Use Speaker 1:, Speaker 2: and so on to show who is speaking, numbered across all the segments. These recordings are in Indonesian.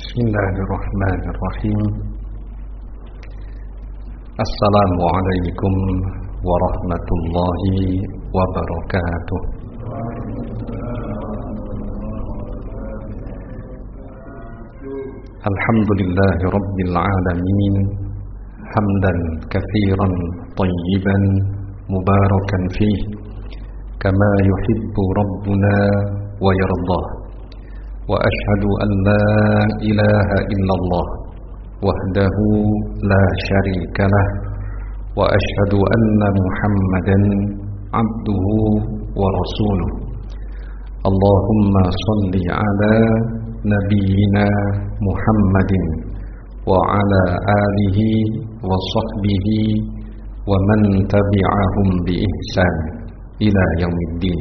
Speaker 1: Bismillahirrahmanirrahim. Assalamualaikum warahmatullahi wabarakatuh. Alhamdulillahi rabbil alamin. Hamdan katsiran thayyiban mubarakan fih kama yuhibbu rabbuna wa yardah. Wa ashhadu an la ilaha illallah wahdahu la syarika lah wa ashhadu anna Muhammadan abduhu wa rasuluh. Allahumma salli ala nabiyyina Muhammadin wa ala alihi wa sahbihi wa man tabi'ahum bi ihsan ila yaumiddin.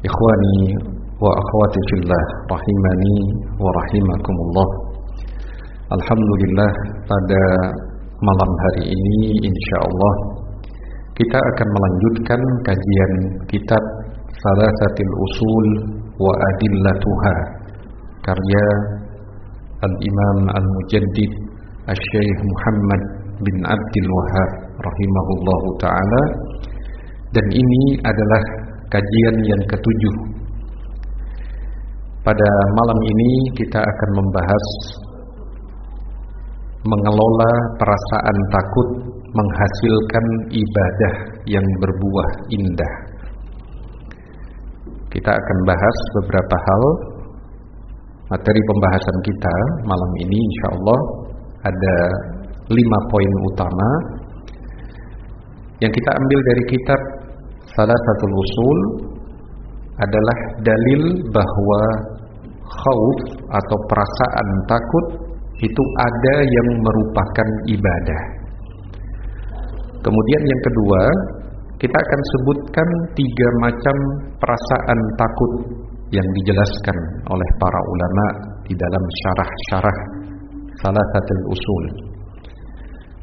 Speaker 1: Ikhwani wa akhwati fillah rahimani wa rahimakumullah. Alhamdulillah, pada malam hari ini insyaallah kita akan melanjutkan kajian kitab Thalathatul Usul wa Adillatuha karya Al-Imam Al-Mujaddid Asy-Syaikh Muhammad bin Abdul Wahhab rahimahullahu taala, dan ini adalah kajian yang ketujuh. Pada malam ini kita akan membahas mengelola perasaan takut menghasilkan ibadah yang berbuah indah. Kita akan bahas beberapa hal. Materi pembahasan kita malam ini insyaallah ada 5 poin utama yang kita ambil dari kitab Thalathatul Usul. Adalah dalil bahwa khauf atau perasaan takut itu ada yang merupakan ibadah. Kemudian yang kedua, kita akan sebutkan 3 macam perasaan takut yang dijelaskan oleh para ulama di dalam syarah-syarah Thalathatul Usul.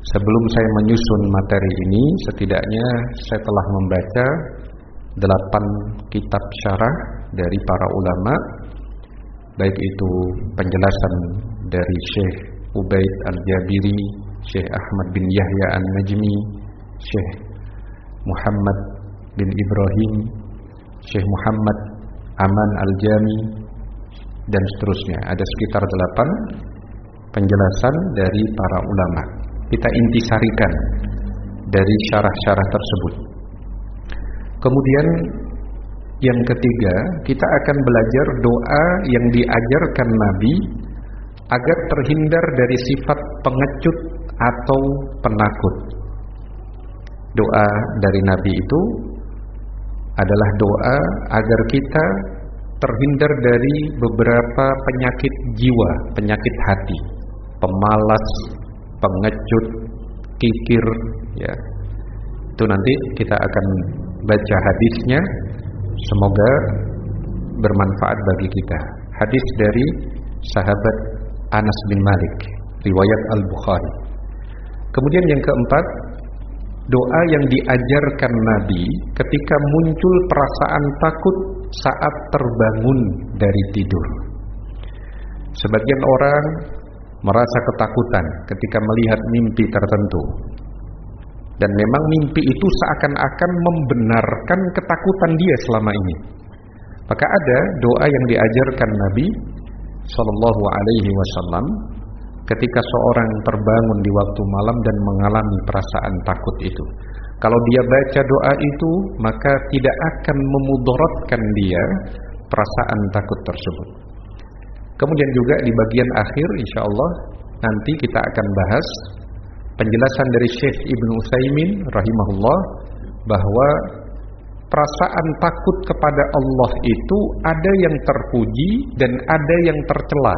Speaker 1: Sebelum saya menyusun materi ini, setidaknya saya telah membaca 8 kitab syarah dari para ulama, baik itu penjelasan dari Syekh Ubaid Al-Jabiri, Syekh Ahmad bin Yahya An-Najmi, Syekh Muhammad bin Ibrahim, Syekh Muhammad Aman Al-Jami, dan seterusnya. Ada sekitar 8 penjelasan dari para ulama. Kita intisarikan dari syarah-syarah tersebut. Kemudian yang ketiga, kita akan belajar doa yang diajarkan Nabi agar terhindar dari sifat pengecut atau penakut. Doa dari Nabi itu adalah doa agar kita terhindar dari beberapa penyakit jiwa, penyakit hati, pemalas, pengecut, kikir, ya. Itu nanti kita akan baca hadisnya, semoga bermanfaat bagi kita. Hadis dari sahabat Anas bin Malik, riwayat Al-Bukhari. Kemudian yang keempat, doa yang diajarkan Nabi ketika muncul perasaan takut saat terbangun dari tidur. Sebagian orang merasa ketakutan ketika melihat mimpi tertentu, dan memang mimpi itu seakan-akan membenarkan ketakutan dia selama ini. Maka ada doa yang diajarkan Nabi Sallallahu Alaihi Wasallam ketika seorang terbangun di waktu malam dan mengalami perasaan takut itu. Kalau dia baca doa itu, maka tidak akan memudaratkan dia perasaan takut tersebut. Kemudian juga di bagian akhir insyaallah nanti kita akan bahas penjelasan dari Syekh Ibnu Utsaimin rahimahullah bahwa perasaan takut kepada Allah itu ada yang terpuji dan ada yang tercela.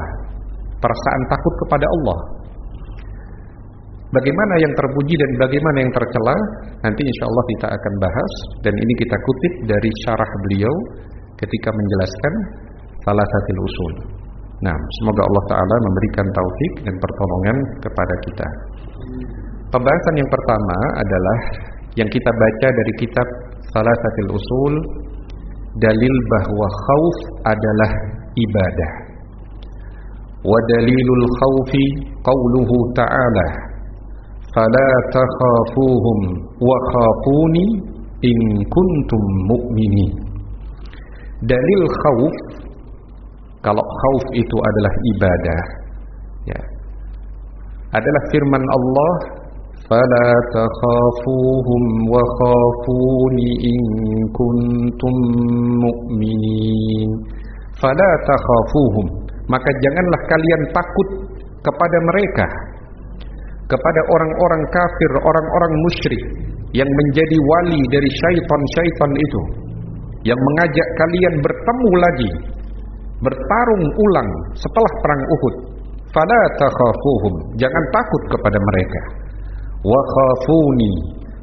Speaker 1: Perasaan takut kepada Allah, bagaimana yang terpuji dan bagaimana yang tercela, nanti insyaallah kita akan bahas. Dan ini kita kutip dari syarah beliau ketika menjelaskan Thalathatul Usul. Nah, semoga Allah Ta'ala memberikan taufik dan pertolongan kepada kita. Pembahasan yang pertama adalah yang kita baca dari kitab Thalathatul Usul, dalil bahwa khauf adalah ibadah. Wa dalilul khawfi qawluhu ta'ala fala takhafuhum wa khafuni in kuntum mu'minin. Dalil khawf, kalau khawf itu adalah ibadah, ya, adalah firman Allah, fala takhafuhum wa khafuni in kuntum mu'minin. Fala takhafuhum, maka janganlah kalian takut kepada mereka, kepada orang-orang kafir, orang-orang musyrik yang menjadi wali dari syaitan-syaitan itu, yang mengajak kalian bertemu lagi, bertarung ulang setelah perang Uhud. Fala takhafuhum, jangan takut kepada mereka. Wa khafuni,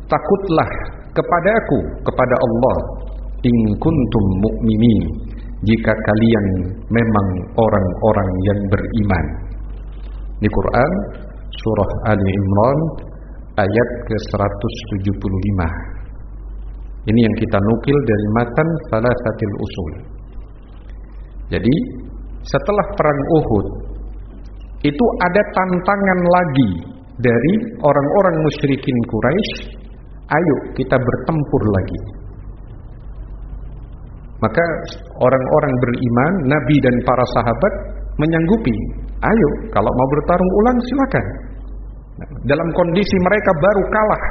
Speaker 1: takutlah kepadaku, kepada Allah, in kuntum mu'minin, jika kalian memang orang-orang yang beriman. Di Quran surah Ali Imran ayat ke-175. Ini yang kita nukil dari matan Thalathatil Usul. Jadi setelah perang Uhud itu ada tantangan lagi dari orang-orang musyrikin Quraisy, ayo kita bertempur lagi. Maka orang-orang beriman, Nabi dan para sahabat menyanggupi, ayo kalau mau bertarung ulang silakan. Dalam kondisi mereka baru kalah,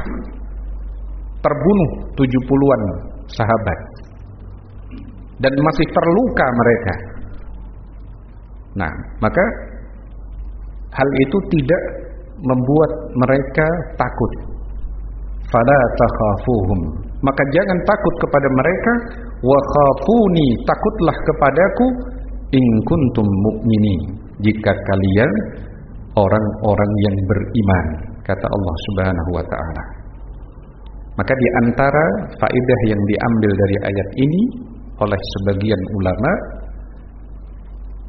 Speaker 1: terbunuh 70-an sahabat, dan masih terluka mereka. Nah, maka hal itu tidak membuat mereka takut. Fala takhafuhum, maka jangan takut kepada mereka. Wa khafuni, takutlah kepadaku. In kuntum mu'minin, jika kalian orang-orang yang beriman, kata Allah Subhanahu wa ta'ala. Maka di antara faedah yang diambil dari ayat ini oleh sebagian ulama,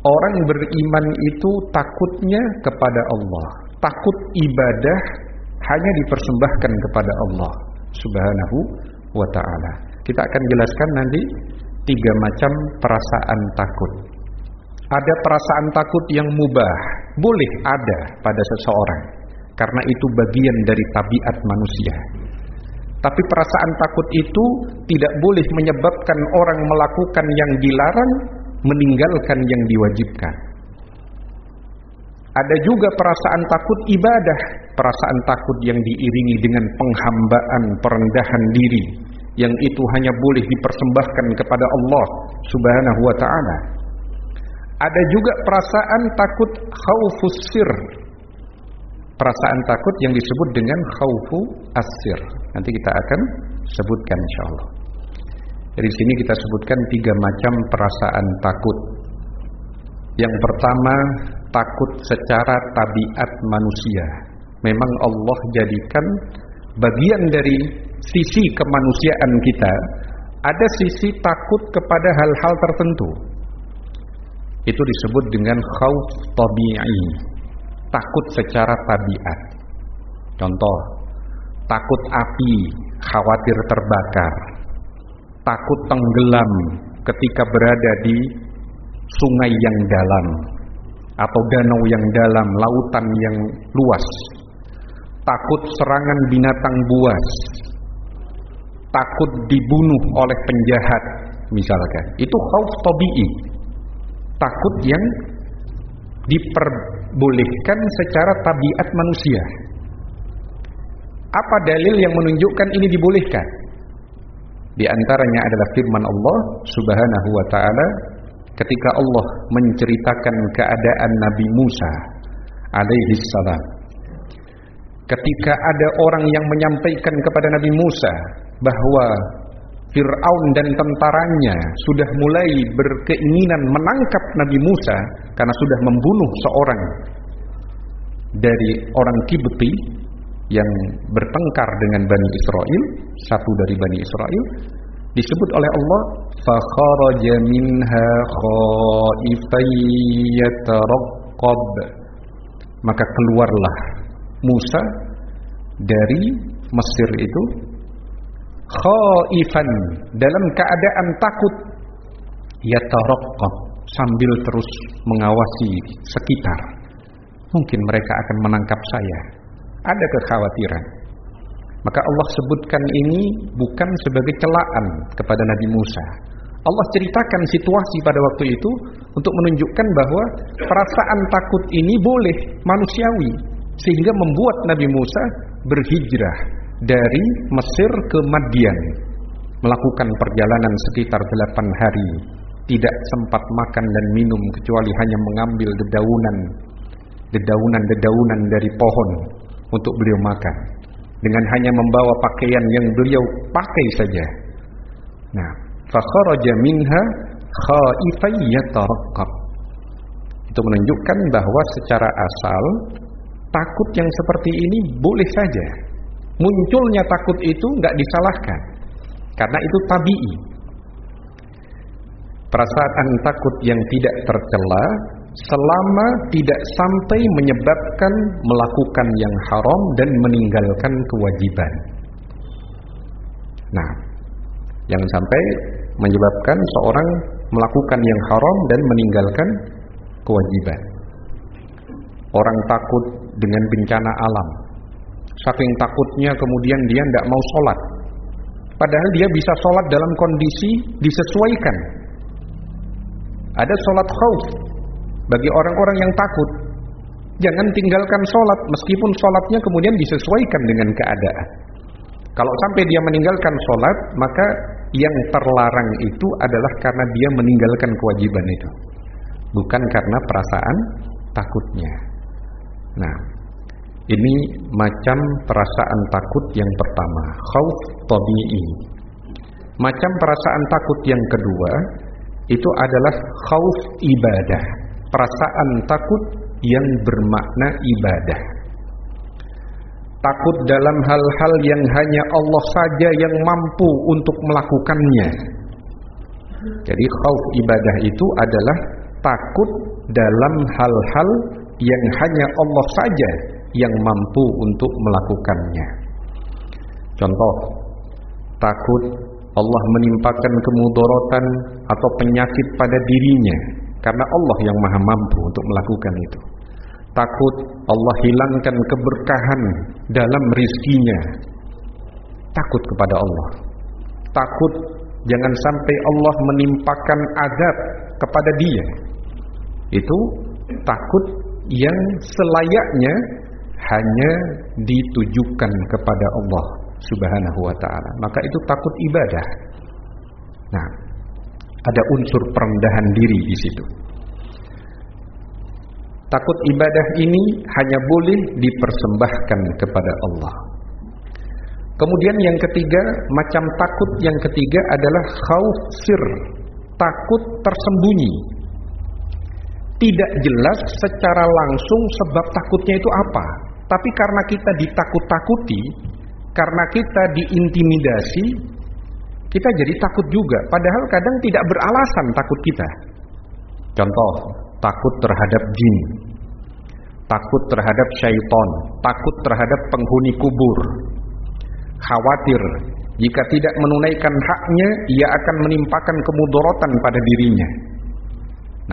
Speaker 1: orang beriman itu takutnya kepada Allah, takut ibadah hanya dipersembahkan kepada Allah Subhanahu wa ta'ala. Kita akan jelaskan nanti 3 macam perasaan takut. Ada perasaan takut yang mubah, boleh ada pada seseorang, karena itu bagian dari tabiat manusia. Tapi perasaan takut itu tidak boleh menyebabkan orang melakukan yang dilarang, meninggalkan yang diwajibkan. Ada juga perasaan takut ibadah, perasaan takut yang diiringi dengan penghambaan, perendahan diri, yang itu hanya boleh dipersembahkan kepada Allah Subhanahu wa ta'ala. Ada juga perasaan takut khaufus sir, perasaan takut yang disebut dengan khaufu as-sir. Nanti kita akan sebutkan insyaallah. Dari sini kita sebutkan 3 macam perasaan takut. Yang pertama, takut secara tabiat manusia. Memang Allah jadikan bagian dari sisi kemanusiaan kita, ada sisi takut kepada hal-hal tertentu. Itu disebut dengan khauf tabi'i, takut secara tabiat. Contoh, takut api, khawatir terbakar. Takut tenggelam ketika berada di sungai yang dalam atau danau yang dalam, lautan yang luas. Takut serangan binatang buas. Takut dibunuh oleh penjahat misalkan. Itu khauf tabi'i, takut yang diperbolehkan secara tabiat manusia. Apa dalil yang menunjukkan ini dibolehkan? Di antaranya adalah firman Allah Subhanahu wa ta'ala ketika Allah menceritakan keadaan Nabi Musa alaihi salam. Ketika ada orang yang menyampaikan kepada Nabi Musa bahwa Fir'aun dan tentaranya sudah mulai berkeinginan menangkap Nabi Musa karena sudah membunuh seorang dari orang Kibti yang bertengkar dengan Bani Israel, satu dari Bani Israel, disebut oleh Allah, fakharaja minha khaifan yataraqqab, maka keluarlah Musa dari Mesir itu khaifan, dalam keadaan takut, yataraqqab, sambil terus mengawasi sekitar. Mungkin mereka akan menangkap saya. Ada kekhawatiran. Maka Allah sebutkan ini bukan sebagai celaan kepada Nabi Musa. Allah ceritakan situasi pada waktu itu untuk menunjukkan bahwa perasaan takut ini boleh manusiawi, sehingga membuat Nabi Musa berhijrah dari Mesir ke Madian, melakukan perjalanan sekitar 8 hari, tidak sempat makan dan minum kecuali hanya mengambil dedaunan dari pohon untuk beliau makan, dengan hanya membawa pakaian yang beliau pakai saja. Nah, fakharaja minha khaifan yataraqqab. Itu menunjukkan bahwa secara asal takut yang seperti ini boleh saja. Munculnya takut itu enggak disalahkan, karena itu tabi'i. Perasaan takut yang tidak tercela selama tidak sampai menyebabkan melakukan yang haram dan meninggalkan kewajiban. Nah, jangan sampai menyebabkan seorang melakukan yang haram dan meninggalkan kewajiban. Orang takut dengan bencana alam, saking takutnya kemudian dia tidak mau sholat, padahal dia bisa sholat dalam kondisi disesuaikan. Ada sholat khauf bagi orang-orang yang takut. Jangan tinggalkan sholat meskipun sholatnya kemudian disesuaikan dengan keadaan. Kalau sampai dia meninggalkan sholat, maka yang terlarang itu adalah karena dia meninggalkan kewajiban itu, bukan karena perasaan takutnya. Nah, ini macam perasaan takut yang pertama, khauf tabi'i. Macam perasaan takut yang kedua itu adalah khauf ibadah, perasaan takut yang bermakna ibadah. Takut dalam hal-hal yang hanya Allah saja yang mampu untuk melakukannya. Jadi khauf ibadah itu adalah takut dalam hal-hal yang hanya Allah saja yang mampu untuk melakukannya. Contoh, takut Allah menimpakan kemudaratan atau penyakit pada dirinya karena Allah yang maha mampu untuk melakukan itu. Takut Allah hilangkan keberkahan dalam rizkinya, takut kepada Allah. Takut jangan sampai Allah menimpakan azab kepada dia. Itu takut yang selayaknya hanya ditujukan kepada Allah Subhanahu wa ta'ala. Maka itu takut ibadah. Nah, ada unsur perendahan diri di situ. Takut ibadah ini hanya boleh dipersembahkan kepada Allah. Kemudian yang ketiga, macam takut yang ketiga adalah khauf sir, takut tersembunyi. Tidak jelas secara langsung sebab takutnya itu apa, tapi karena kita ditakut-takuti, karena kita diintimidasi, kita jadi takut juga, padahal kadang tidak beralasan takut kita. Contoh, takut terhadap jin, takut terhadap syaitan, takut terhadap penghuni kubur, khawatir jika tidak menunaikan haknya ia akan menimpakan kemudaratan pada dirinya.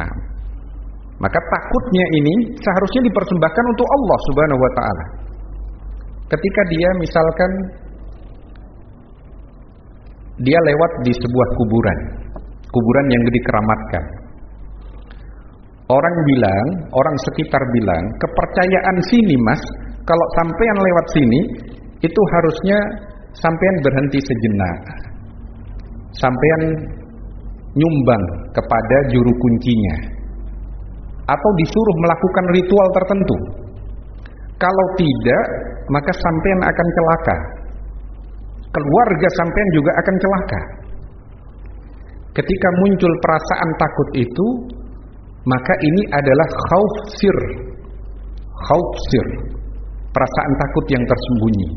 Speaker 1: Nah, maka takutnya ini seharusnya dipersembahkan untuk Allah Subhanahu wa ta'ala. Ketika dia misalkan dia lewat di sebuah kuburan yang dikeramatkan, orang sekitar bilang, kepercayaan sini mas, kalau sampean lewat sini itu harusnya sampean berhenti sejenak, sampean nyumbang kepada juru kuncinya, atau disuruh melakukan ritual tertentu. Kalau tidak, maka sampean akan celaka, keluarga sampean juga akan celaka. Ketika muncul perasaan takut itu, maka ini adalah khauf sir, perasaan takut yang tersembunyi.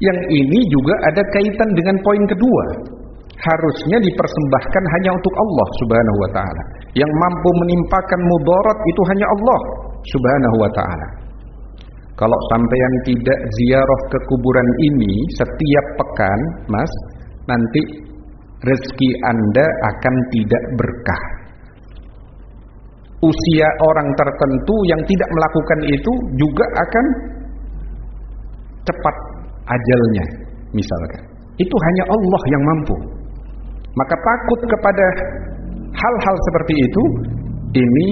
Speaker 1: Yang ini juga ada kaitan dengan poin kedua. Harusnya dipersembahkan hanya untuk Allah Subhanahu wa ta'ala. Yang mampu menimpakan mudarat itu hanya Allah Subhanahu wa ta'ala. Kalau sampean tidak ziarah ke kuburan ini setiap pekan, mas, nanti rezeki Anda akan tidak berkah. usia orang tertentu yang tidak melakukan itu juga akan cepat ajalnya, misalkan. Itu hanya Allah yang mampu. Maka takut kepada hal-hal seperti itu, ini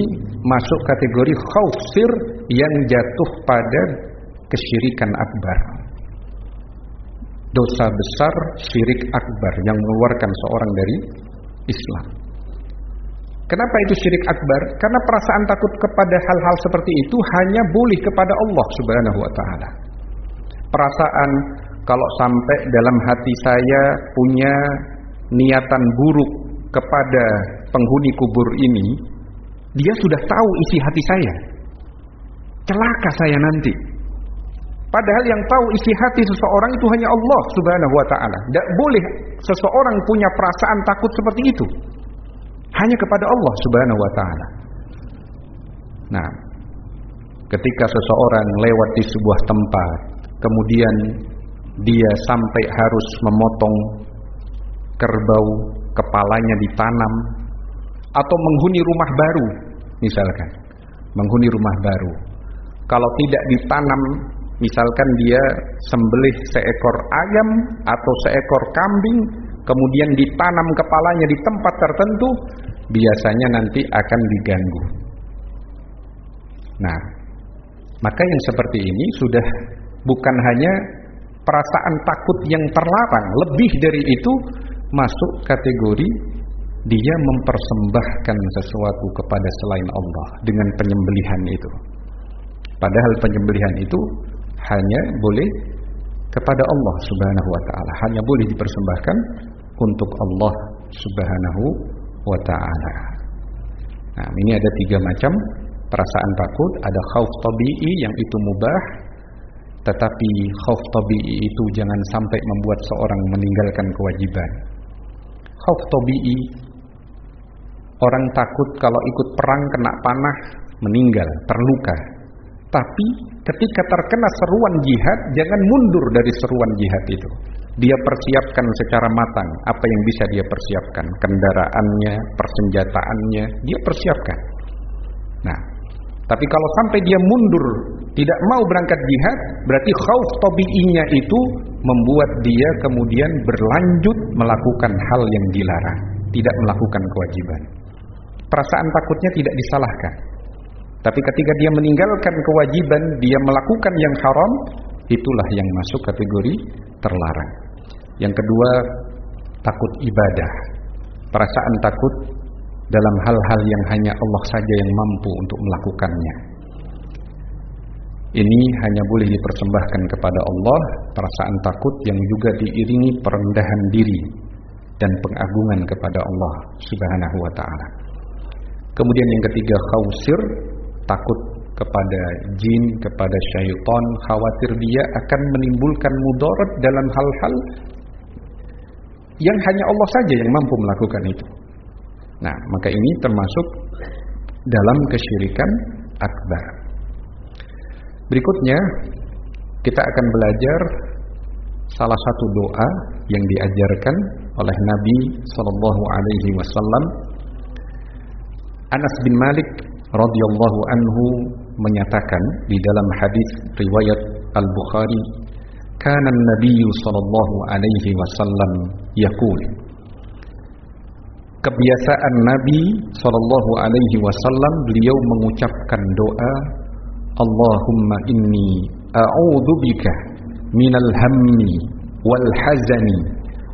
Speaker 1: masuk kategori khauf sir yang jatuh pada kesyirikan akbar. Dosa besar syirik akbar yang mengeluarkan seorang dari Islam. Kenapa itu syirik akbar? Karena perasaan takut kepada hal-hal seperti itu hanya boleh kepada Allah Subhanahu wa ta'ala. Perasaan kalau sampai dalam hati saya punya niatan buruk kepada penghuni kubur ini, dia sudah tahu isi hati saya. Celaka saya nanti. Padahal yang tahu isi hati seseorang itu hanya Allah Subhanahu wa ta'ala. Tidak boleh seseorang punya perasaan takut seperti itu. Hanya kepada Allah Subhanahu wa ta'ala. Nah, ketika seseorang lewat di sebuah tempat, kemudian dia sampai harus memotong kerbau, kepalanya ditanam, atau menghuni rumah baru, misalkan menghuni rumah baru. Kalau tidak ditanam, misalkan dia sembelih seekor ayam atau seekor kambing, kemudian ditanam kepalanya di tempat tertentu, biasanya nanti akan diganggu. Nah, maka yang seperti ini sudah bukan hanya perasaan takut yang terlarang, lebih dari itu masuk kategori dia mempersembahkan sesuatu kepada selain Allah dengan penyembelihan itu. Padahal penyembelihan itu hanya boleh kepada Allah Subhanahu wa ta'ala, hanya boleh dipersembahkan untuk Allah Subhanahu wa ta'ala. Nah, ini ada 3 macam perasaan takut. Ada khauf tabi'i yang itu mubah, tetapi khauf tabi'i itu jangan sampai membuat seorang meninggalkan kewajiban. Khauf tabi'i, orang takut kalau ikut perang kena panah, meninggal, terluka. Tapi ketika terkena seruan jihad, jangan mundur dari seruan jihad itu. Dia persiapkan secara matang apa yang bisa dia persiapkan, kendaraannya, persenjataannya, dia persiapkan. Nah, tapi kalau sampai dia mundur, tidak mau berangkat jihad, berarti khauf tabi'inya itu membuat dia kemudian berlanjut melakukan hal yang dilarang, tidak melakukan kewajiban. Perasaan takutnya tidak disalahkan. Tapi ketika dia meninggalkan kewajiban, dia melakukan yang haram, itulah yang masuk kategori terlarang. Yang kedua, takut ibadah. Perasaan takut dalam hal-hal yang hanya Allah saja yang mampu untuk melakukannya. Ini hanya boleh dipersembahkan kepada Allah, perasaan takut yang juga diiringi perendahan diri dan pengagungan kepada Allah Subhanahu wa ta'ala. Kemudian yang ketiga, khausir, takut kepada jin, kepada syaitan, khawatir dia akan menimbulkan mudarat dalam hal-hal yang hanya Allah saja yang mampu melakukan itu. Nah, maka ini termasuk dalam kesyirikan akbar. Berikutnya kita akan belajar salah satu doa yang diajarkan oleh Nabi sallallahu alaihi wasallam. Anas bin Malik radhiyallahu anhu menyatakan di dalam hadis riwayat Al-Bukhari, kana an-nabiy sallallahu alaihi wasallam yaqul, kebiasaan Nabi sallallahu alaihi wasallam beliau mengucapkan doa, Allahumma inni a'udzubika minal hammi wal hazani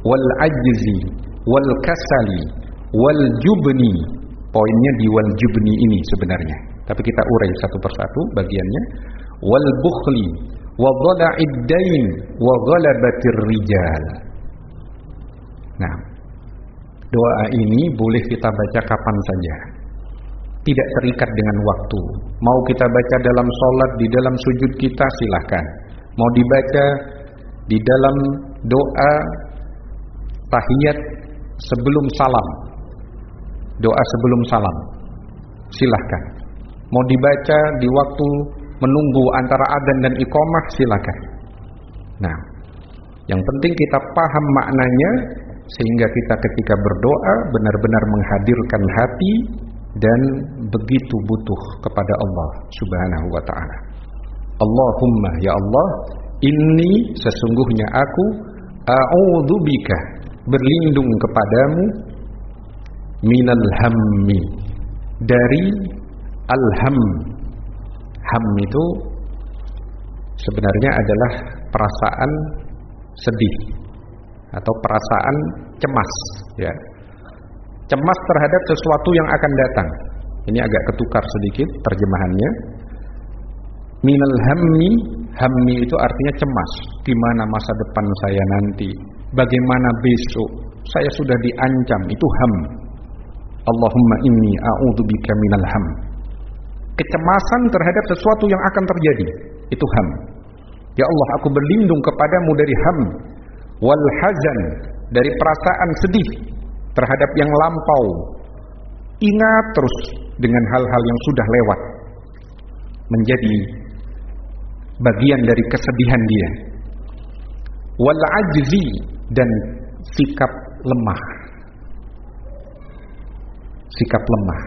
Speaker 1: wal ajzi wal kasali wal jubni. Poinnya di wal jubni ini sebenarnya, tapi kita urai satu persatu bagiannya. Wal bukhli wa dhala'id dain wa ghalabatir rijal. Nah, doa ini boleh kita baca kapan saja, tidak terikat dengan waktu. Mau kita baca dalam sholat, di dalam sujud kita, silahkan. Mau dibaca di dalam doa tahiyat sebelum salam, doa sebelum salam, silahkan. Mau dibaca di waktu menunggu antara adzan dan iqamah, silahkan. Nah, yang penting kita paham maknanya, sehingga kita ketika berdoa benar-benar menghadirkan hati dan begitu butuh kepada Allah Subhanahu wa ta'ala. Allahumma, ya Allah, inni, sesungguhnya aku, a'udzubika, berlindung kepadamu, minal hammi, dari al-ham. Ham itu sebenarnya adalah perasaan sedih atau perasaan cemas, ya. Cemas terhadap sesuatu yang akan datang. Ini agak ketukar sedikit terjemahannya. Minal hammi, hammi itu artinya cemas. Gimana masa depan saya nanti? Bagaimana besok? Saya sudah diancam, itu ham. Allahumma inni a'udzubika minal ham. Kecemasan terhadap sesuatu yang akan terjadi, itu ham. Ya Allah, aku berlindung kepadamu dari ham. Wal hazan, dari perasaan sedih terhadap yang lampau. Ingat terus dengan hal-hal yang sudah lewat, menjadi bagian dari kesedihan dia. Wal ajzi, dan sikap lemah. Sikap lemah.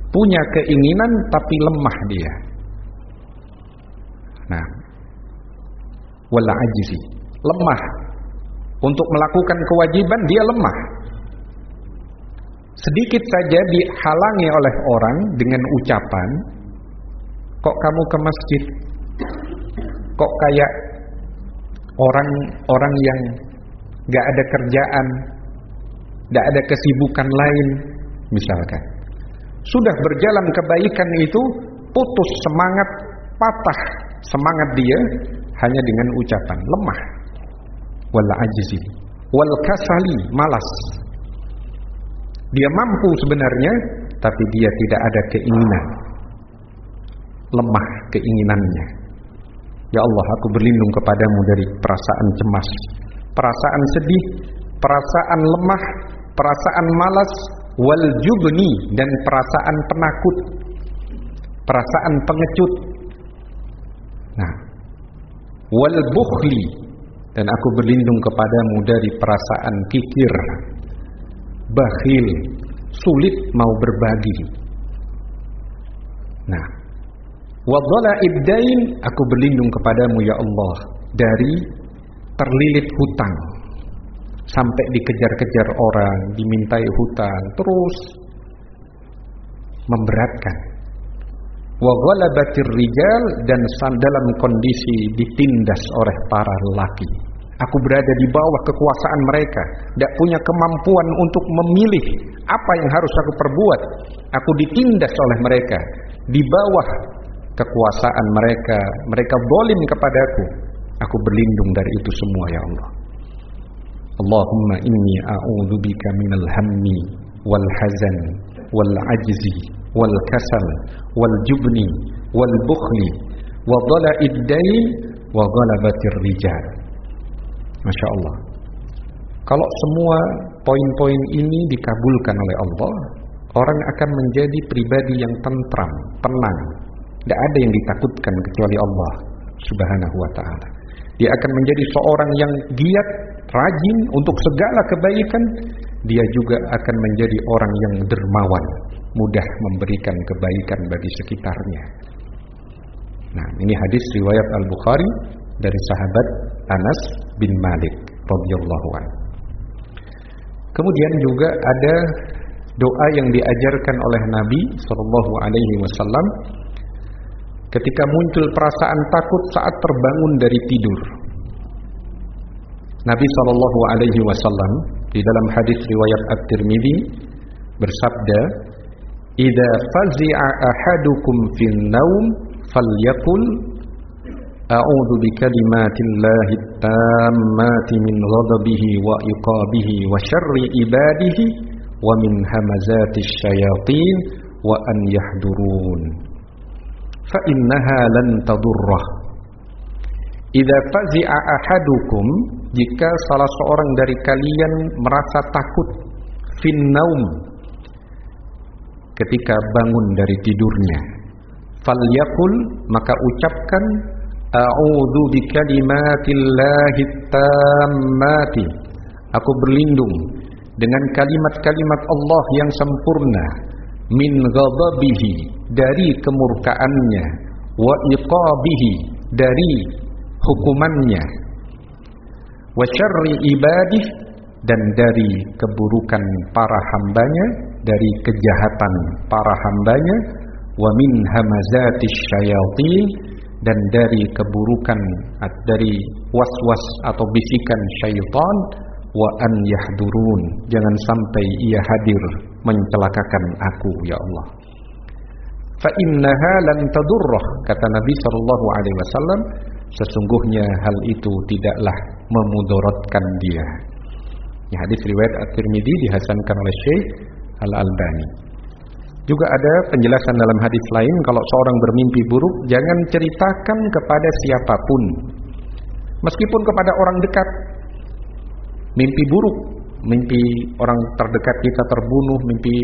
Speaker 1: Punya keinginan tapi lemah dia. Nah, wal ajzi, lemah. Untuk melakukan kewajiban dia lemah. Sedikit saja dihalangi oleh orang dengan ucapan, kok kamu ke masjid? Kok kayak orang yang gak ada kerjaan, gak ada kesibukan lain, misalkan. Sudah berjalan kebaikan itu, putus semangat, patah semangat dia hanya dengan ucapan, lemah. Wal ajzi, wal kasali, malas. Dia mampu sebenarnya, tapi dia tidak ada keinginan. Lemah keinginannya. Ya Allah, aku berlindung kepadamu dari perasaan cemas, perasaan sedih, perasaan lemah, perasaan malas, wal jubni, dan perasaan penakut, perasaan pengecut. Nah, wal bukhli, dan aku berlindung kepadamu dari perasaan kikir, bakhil, sulit mau berbagi. Nah, wa dhala'id dain, aku berlindung kepadamu ya Allah dari terlilit hutang, sampai dikejar-kejar orang, dimintai hutang, terus memberatkan. Wa ghalabatir rijal, dan dalam kondisi ditindas oleh para lelaki. Aku berada di bawah kekuasaan mereka, tidak punya kemampuan untuk memilih apa yang harus aku perbuat. Aku ditindas oleh mereka, di bawah kekuasaan mereka. Mereka zalim kepadaku. Aku berlindung dari itu semua ya Allah. Allahumma inni a'udzubika minal hammi wal hazan wal ajzi wal kasal wal jubni wal bukhli wa dhala'id dain wa ghalabatir rijal. Masya Allah. Kalau semua poin-poin ini dikabulkan oleh Allah, orang akan menjadi pribadi yang tentram, tenang. Tidak ada yang ditakutkan kecuali Allah Subhanahu wa ta'ala. Dia akan menjadi seorang yang giat, rajin untuk segala kebaikan. Dia juga akan menjadi orang yang dermawan, mudah memberikan kebaikan bagi sekitarnya. Nah, ini hadis riwayat Al-Bukhari dari sahabat Anas bin Malik radhiyallahu anhu. Kemudian juga ada doa yang diajarkan oleh Nabi sallallahu alaihi wasallam ketika muncul perasaan takut saat terbangun dari tidur. Nabi sallallahu alaihi wasallam di dalam hadis riwayat At-Tirmidzi bersabda, "Idza fazi'a ahadukum fin naum falyaqul a'udzu bikalimatillahi tammati min ghadabihi wa iqabihi wa syarri ibadihi wa min hamazatis syayatin wa an yahdurun fa innaha lan tadurrah." Idza fazi'a ahadukum, jika salah seorang dari kalian merasa takut, fin naum, ketika bangun dari tidurnya, falyaqul, maka ucapkan, a'udzu bikalimatillahi tammati, aku berlindung dengan kalimat-kalimat Allah yang sempurna, min ghadabihi, dari kemurkaannya, wa iqabihi, dari hukumannya, wa syarri ibadih, dan dari keburukan para hambanya, dari kejahatan para hambanya, wa min hamazatis syayatin, dan dari keburukan, dari waswas atau bisikan syaitan, wa an yahdurun, jangan sampai ia hadir mencelakakan aku ya Allah. Fa innaha lan tadurrah, kata Nabi sallallahu alaihi wasallam, sesungguhnya hal itu tidaklah memudaratkan dia. Ini hadis riwayat At-Tirmidzi, dihasankan oleh Syekh Al-Albani. Juga ada penjelasan dalam hadis lain, kalau seorang bermimpi buruk jangan ceritakan kepada siapapun, meskipun kepada orang dekat. Mimpi buruk, mimpi orang terdekat kita terbunuh, mimpi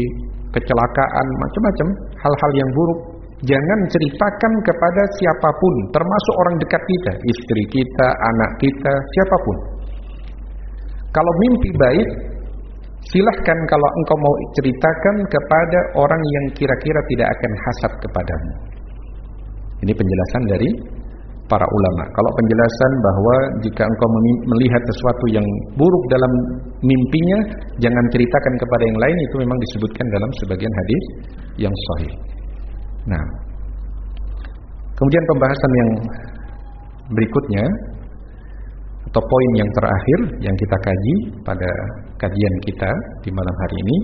Speaker 1: kecelakaan, macam-macam hal-hal yang buruk, jangan ceritakan kepada siapapun, termasuk orang dekat kita, istri kita, anak kita, siapapun. Kalau mimpi baik, silahkan kalau engkau mau ceritakan kepada orang yang kira-kira tidak akan hasad kepadamu. Ini penjelasan dari para ulama. Kalau penjelasan bahwa jika engkau melihat sesuatu yang buruk dalam mimpinya, jangan ceritakan kepada yang lain, itu memang disebutkan dalam sebagian hadis yang sahih. Nah, kemudian pembahasan yang berikutnya atau poin yang terakhir yang kita kaji pada kajian kita di malam hari ini,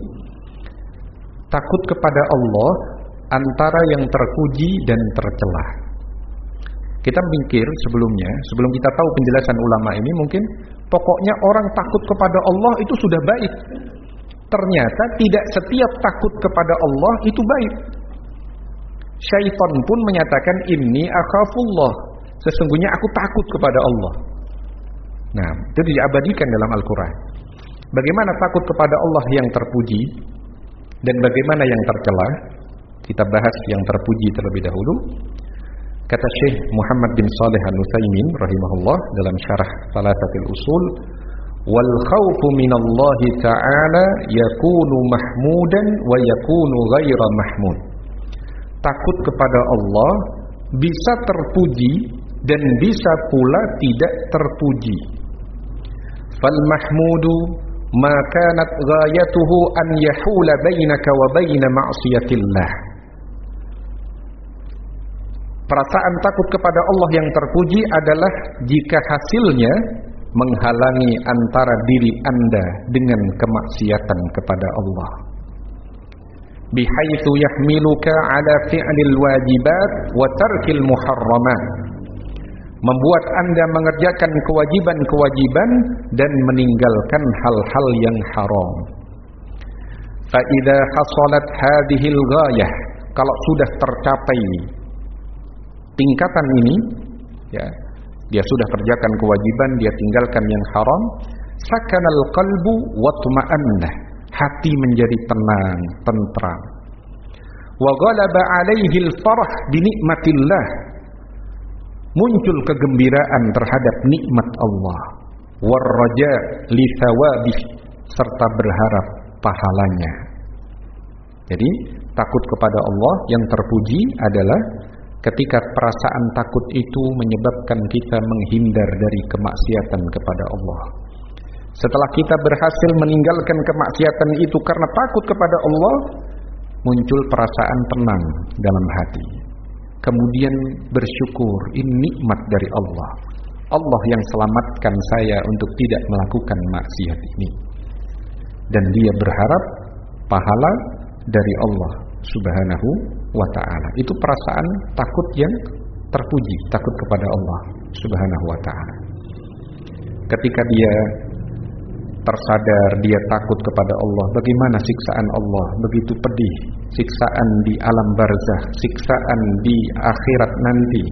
Speaker 1: takut kepada Allah antara yang terpuji dan tercela. Kita mikir sebelumnya, sebelum kita tahu penjelasan ulama ini, mungkin pokoknya orang takut kepada Allah itu sudah baik. Ternyata tidak setiap takut kepada Allah itu baik. Syaitan pun menyatakan inni akhafullah, sesungguhnya aku takut kepada Allah. Nah, itu diabadikan dalam Al-Quran. Bagaimana takut kepada Allah yang terpuji dan bagaimana yang tercela? Kita bahas yang terpuji terlebih dahulu. Kata Syekh Muhammad bin Shalih Al-Utsaimin rahimahullah dalam syarah Thalathatul Usul, wal khaufu minallahi ta'ala yakunu mahmudan wa yakunu ghaira mahmud. Takut kepada Allah bisa terpuji dan bisa pula tidak terpuji. Fal mahmudu ma kanat ghayatuhu an yahula bainaka wa baina ma'siyatillah. Perasaan takut kepada Allah yang terpuji adalah jika hasilnya menghalangi antara diri Anda dengan kemaksiatan kepada Allah. Bihaitsu yahmiluka ala fi'lil wajibat wa tarkil muharramat. Membuat Anda mengerjakan kewajiban-kewajiban dan meninggalkan hal-hal yang haram. Fa idza hasalat hadhil ghayah, kalau sudah tercapai tingkatan ini, ya, dia sudah kerjakan kewajiban, dia tinggalkan yang haram, sakanal qalbu watma'annah, hati menjadi tenang, tentram. Wa ghalaba 'alaihi al-farah bi nikmatillah, muncul kegembiraan terhadap nikmat Allah, war raja li thawabih, serta berharap pahalanya. Jadi takut kepada Allah yang terpuji adalah ketika perasaan takut itu menyebabkan kita menghindar dari kemaksiatan kepada Allah. Setelah kita berhasil meninggalkan kemaksiatan itu karena takut kepada Allah, muncul perasaan tenang dalam hati. Kemudian bersyukur, ini nikmat dari Allah. Allah yang selamatkan saya untuk tidak melakukan maksiat ini. Dan dia berharap pahala dari Allah Subhanahu wa ta'ala. Itu perasaan takut yang terpuji, takut kepada Allah Subhanahu wa ta'ala. Ketika dia tersadar, dia takut kepada Allah, bagaimana siksaan Allah, begitu pedih, siksaan di alam barzakh, siksaan di akhirat nanti.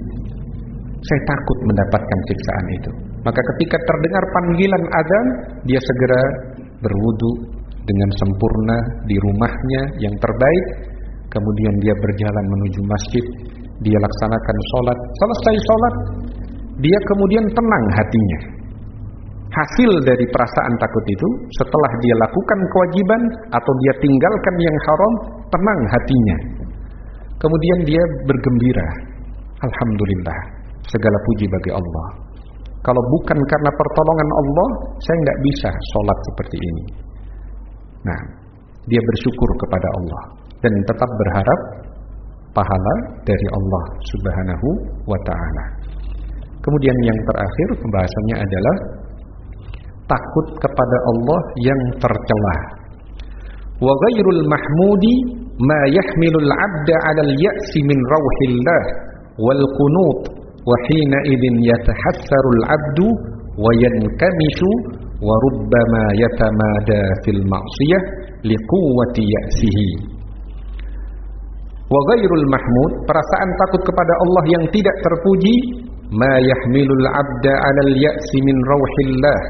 Speaker 1: Saya takut mendapatkan siksaan itu. Maka ketika terdengar panggilan azan, dia segera berwudu dengan sempurna di rumahnya yang terbaik. Kemudian dia berjalan menuju masjid, dia laksanakan sholat. Selesai sholat, dia kemudian tenang hatinya. Hasil dari perasaan takut itu, setelah dia lakukan kewajiban atau dia tinggalkan yang haram, tenang hatinya. Kemudian dia bergembira, alhamdulillah, segala puji bagi Allah. Kalau bukan karena pertolongan Allah, saya nggak bisa sholat seperti ini. Nah, dia bersyukur kepada Allah dan tetap berharap pahala dari Allah Subhanahu wa ta'ala. Kemudian yang terakhir pembahasannya adalah takut kepada Allah yang tercela. Wa ghairul mahmudi ma yahmilul 'abda 'alal ya'si min rauhillah wal qunut wa hina idzin yatahassarul 'abdu wa yankamishu wa rubbama yatamada fil ma'siyah liquwwati ya'sihi. Wa ghairul mahmud, perasaan takut kepada Allah yang tidak terpuji, ma yahmilul 'abda 'alal ya'si min rauhillah,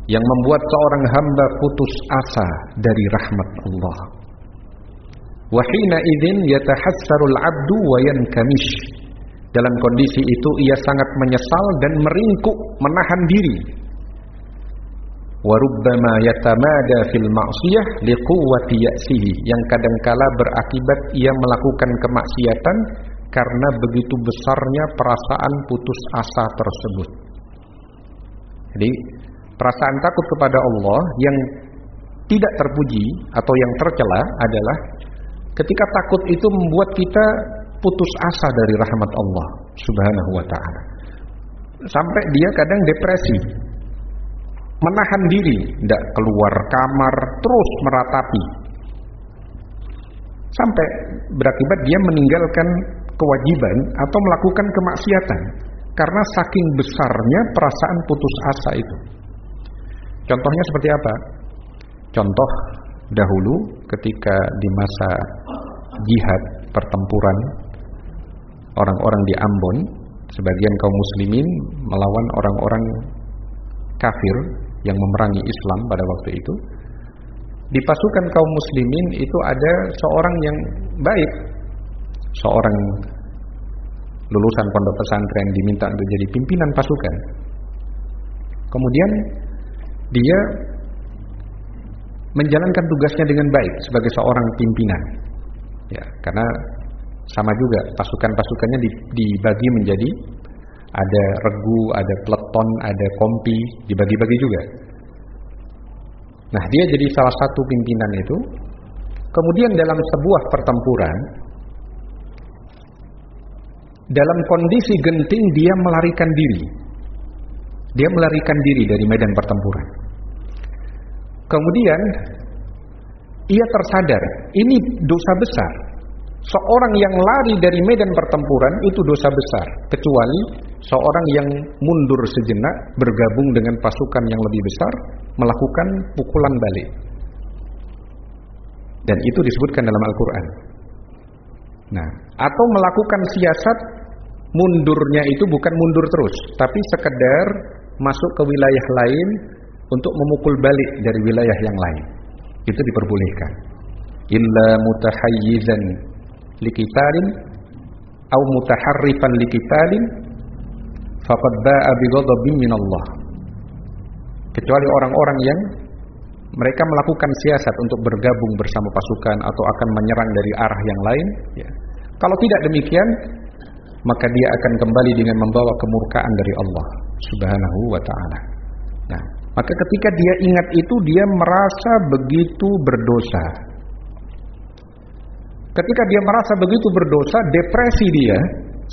Speaker 1: yang membuat seorang hamba putus asa dari rahmat Allah. Wa hina idzin yatahassarul 'abdu wa yankamish, dalam kondisi itu ia sangat menyesal dan meringkuk, menahan diri. Wa rubbama yatamada fil ma'siyah liquwwati ya'sihi, yang kadangkala berakibat ia melakukan kemaksiatan karena begitu besarnya perasaan putus asa tersebut. Jadi perasaan takut kepada Allah yang tidak terpuji atau yang tercela adalah ketika takut itu membuat kita putus asa dari rahmat Allah Subhanahu wa ta'ala, sampai dia kadang depresi, menahan diri, tidak keluar kamar, terus meratapi, sampai berakibat dia meninggalkan kewajiban atau melakukan kemaksiatan karena saking besarnya perasaan putus asa itu. Contohnya seperti apa? Contoh dahulu ketika di masa jihad pertempuran orang-orang di Ambon, sebagian kaum muslimin melawan orang-orang kafir yang memerangi Islam pada waktu itu. Di pasukan kaum muslimin itu ada seorang yang baik, seorang lulusan pondok pesantren diminta untuk jadi pimpinan pasukan. Kemudian dia menjalankan tugasnya dengan baik sebagai seorang pimpinan. Ya, karena sama juga pasukan-pasukannya dibagi menjadi ada regu, ada peleton, ada kompi, dibagi-bagi juga. Nah, dia jadi salah satu pimpinan itu. Kemudian dalam sebuah pertempuran, dalam kondisi genting dia melarikan diri. Dia melarikan diri dari medan pertempuran. Kemudian ia tersadar, ini dosa besar. Seorang yang lari dari medan pertempuran itu dosa besar, kecuali seorang yang mundur sejenak, bergabung dengan pasukan yang lebih besar, melakukan pukulan balik. Dan itu disebutkan dalam Al-Quran. Nah, atau melakukan siasat mundurnya itu bukan mundur terus, tapi sekedar masuk ke wilayah lain untuk memukul balik dari wilayah yang lain. Itu diperbolehkan. Illa mutahayyizan liqitalin aw mutaharrifan liqitalin faqad ba'a bighadabin minallah. Kecuali orang-orang yang mereka melakukan siasat untuk bergabung bersama pasukan atau akan menyerang dari arah yang lain, ya. Kalau tidak demikian, maka dia akan kembali dengan membawa kemurkaan dari Allah Subhanahu wa ta'ala. Nah, maka ketika dia ingat itu, dia merasa begitu berdosa. Ketika dia merasa begitu berdosa, depresi dia,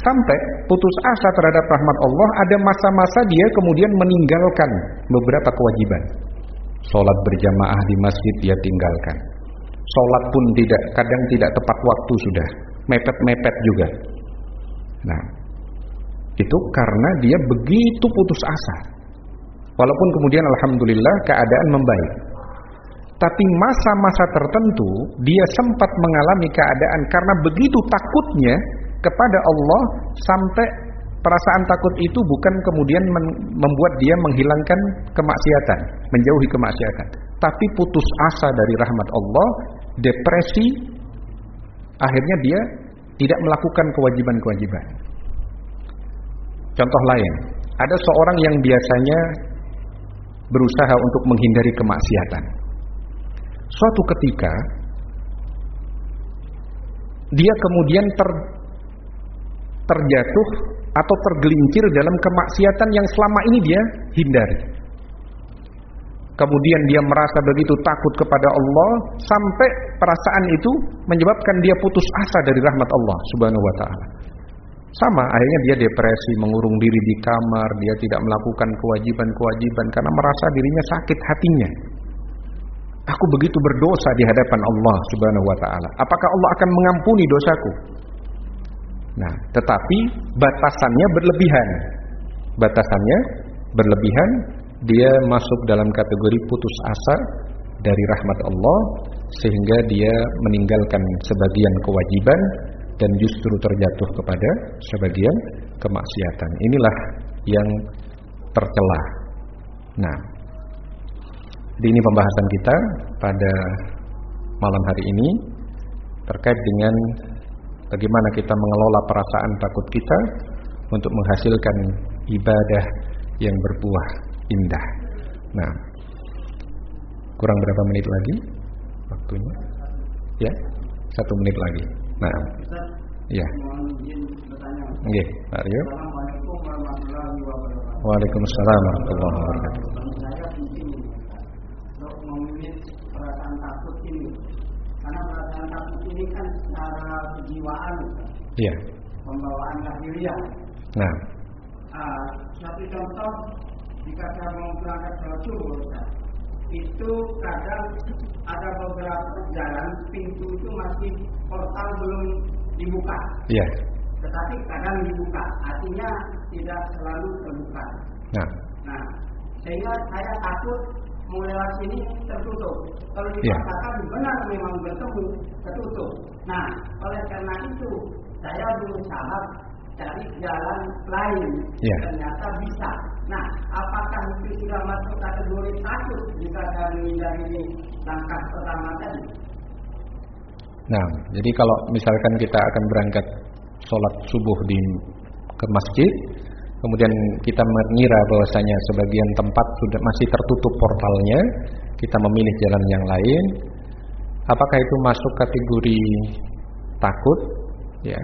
Speaker 1: sampai putus asa terhadap rahmat Allah. Ada masa-masa dia kemudian meninggalkan beberapa kewajiban. Sholat berjamaah di masjid dia tinggalkan. Sholat pun kadang tidak tepat waktu sudah, mepet-mepet juga. Nah, itu karena dia begitu putus asa. Walaupun kemudian alhamdulillah keadaan membaik, tapi masa-masa tertentu dia sempat mengalami keadaan karena begitu takutnya kepada Allah, sampai perasaan takut itu bukan kemudian membuat dia menghilangkan kemaksiatan, menjauhi kemaksiatan, tapi putus asa dari rahmat Allah, depresi, akhirnya dia tidak melakukan kewajiban-kewajiban. Contoh lain, ada seorang yang biasanya berusaha untuk menghindari kemaksiatan. Suatu ketika dia kemudian terjatuh atau tergelincir dalam kemaksiatan yang selama ini dia hindari. Kemudian dia merasa begitu takut kepada Allah sampai perasaan itu menyebabkan dia putus asa dari rahmat Allah Subhanahu wa taala. Sama, akhirnya dia depresi, mengurung diri di kamar, dia tidak melakukan kewajiban-kewajiban karena merasa dirinya sakit hatinya. Aku begitu berdosa di hadapan Allah Subhanahu wa taala. Apakah Allah akan mengampuni dosaku? Nah, tetapi batasannya berlebihan. Batasannya berlebihan, dia masuk dalam kategori putus asa dari rahmat Allah sehingga dia meninggalkan sebagian kewajiban dan justru terjatuh kepada sebagian kemaksiatan. Inilah yang tercela. Nah, ini pembahasan kita pada malam hari ini terkait dengan bagaimana kita mengelola perasaan takut kita untuk menghasilkan ibadah yang berbuah indah. Nah, kurang berapa menit lagi waktunya? Ya, 1 menit lagi. Nah, ya. Nggih, Pak Rio. Waalaikumsalam warahmatullahi wabarakatuh.
Speaker 2: Saya penting untuk memilih perasaan takut ini, karena perasaan takut ini kan secara kejiwaan,
Speaker 1: Iya.
Speaker 2: pembawaan lahiriah.
Speaker 1: Nah,
Speaker 2: Satu contoh, jika saya mau berangkat ke subuh, itu kadang ada beberapa jalan pintu itu masih portal belum dibuka.
Speaker 1: iya.
Speaker 2: Tetapi kadang dibuka, artinya tidak selalu terbuka.
Speaker 1: Nah,
Speaker 2: Sehingga saya takut mau lewat sini tertutup. Kalau
Speaker 1: Iya.
Speaker 2: dikatakan benar memang bertemu tertutup. Nah, oleh karena itu saya berusaha cari jalan lain.
Speaker 1: Iya.
Speaker 2: Ternyata bisa. Nah, apakah itu sudah masuk kategori takut jika saya menghindari langkah pertama tadi?
Speaker 1: Nah, jadi kalau misalkan kita akan berangkat sholat subuh ke masjid, kemudian kita mengira bahwasanya sebagian tempat sudah masih tertutup portalnya, kita memilih jalan yang lain, apakah itu masuk kategori takut? Ya,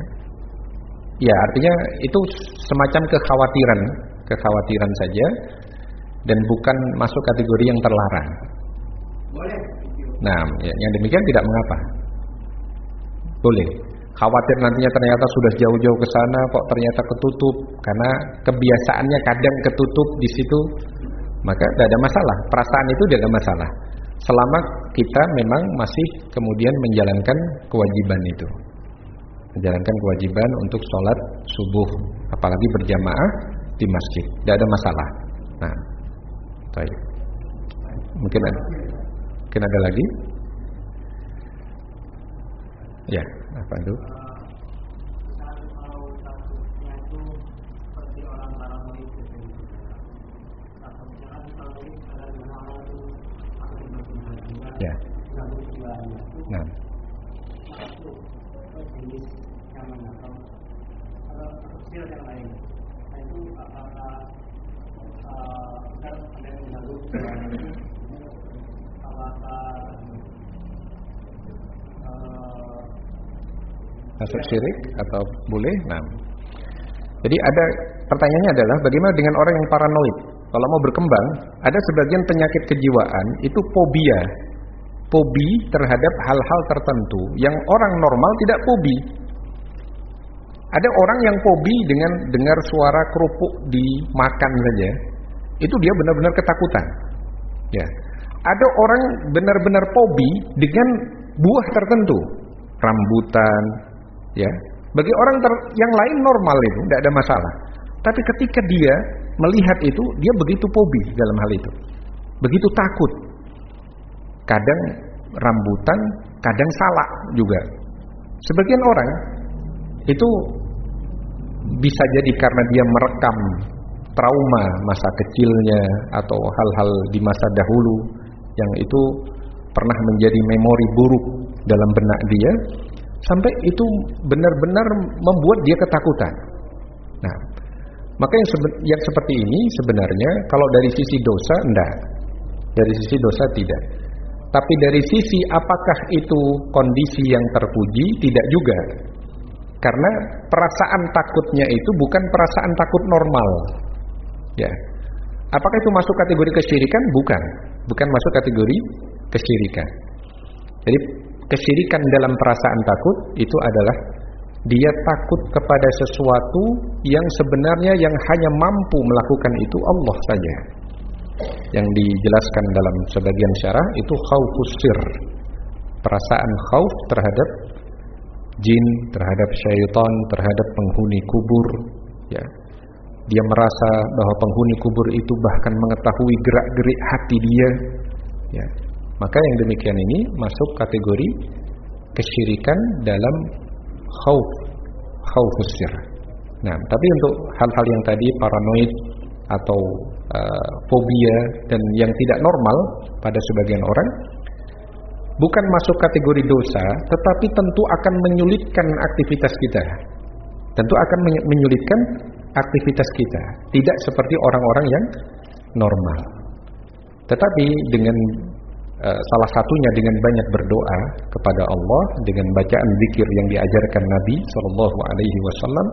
Speaker 1: ya, artinya itu semacam kekhawatiran saja, dan bukan masuk kategori yang terlarang.
Speaker 2: Boleh.
Speaker 1: Nah, ya, yang demikian tidak mengapa. Boleh. Khawatir nantinya ternyata sudah jauh-jauh ke sana kok ternyata ketutup, karena kebiasaannya kadang ketutup di situ, maka tidak ada masalah. Perasaan itu tidak ada masalah selama kita memang masih kemudian menjalankan kewajiban itu, menjalankan kewajiban untuk sholat subuh, apalagi berjamaah di masjid, tidak ada masalah. Nah, baik. Mungkin ada lagi? Ya, apa itu?
Speaker 2: Kalau takutnya itu seperti orang paranoid gitu. Takutnya kan kalau ada orang itu akan berguna.
Speaker 1: Ya.
Speaker 2: Lalu tujuannya itu
Speaker 1: Nah,
Speaker 2: satu jenis yang mana? Kalau kecil yang lain, itu apakah ada yang mengganggu tujuannya itu? Apakah
Speaker 1: masuk syirik atau boleh? Nah, jadi ada pertanyaannya adalah bagaimana dengan orang yang paranoid? Kalau mau berkembang, ada sebagian penyakit kejiwaan itu fobia, fobi terhadap hal-hal tertentu yang orang normal tidak fobi. Ada orang yang fobi dengan dengar suara kerupuk dimakan saja, itu dia benar-benar ketakutan. Ya, ada orang benar-benar fobi dengan buah tertentu, rambutan. Ya, bagi orang yang lain normal itu, tidak ada masalah. Tapi ketika dia melihat itu, dia begitu fobi dalam hal itu, begitu takut. Kadang rambutan, kadang salak juga. Sebagian orang itu bisa jadi karena dia merekam trauma masa kecilnya atau hal-hal di masa dahulu yang itu pernah menjadi memori buruk dalam benak dia, sampai itu benar-benar membuat dia ketakutan. Nah, maka yang seperti ini sebenarnya kalau dari sisi dosa enggak, dari sisi dosa tidak. Tapi dari sisi apakah itu kondisi yang terpuji? Tidak juga. Karena perasaan takutnya itu bukan perasaan takut normal. Ya. Apakah itu masuk kategori kesyirikan? Bukan. Bukan masuk kategori kesyirikan. Jadi kesyirikan dalam perasaan takut itu adalah dia takut kepada sesuatu yang sebenarnya yang hanya mampu melakukan itu Allah saja. Yang dijelaskan dalam sebagian syarah itu khaufus sir. Perasaan khauf terhadap jin, terhadap syaitan, terhadap penghuni kubur, ya. Dia merasa bahwa penghuni kubur itu bahkan mengetahui gerak-gerik hati dia, ya. Maka yang demikian ini masuk kategori kesyirikan dalam khaufus sir. Nah, tapi untuk hal-hal yang tadi paranoid atau fobia dan yang tidak normal pada sebagian orang bukan masuk kategori dosa, tetapi tentu akan menyulitkan aktivitas kita. Tentu akan menyulitkan aktivitas kita, tidak seperti orang-orang yang normal. Tetapi dengan salah satunya dengan banyak berdoa kepada Allah, dengan bacaan zikir yang diajarkan Nabi sallallahu alaihi wasallam,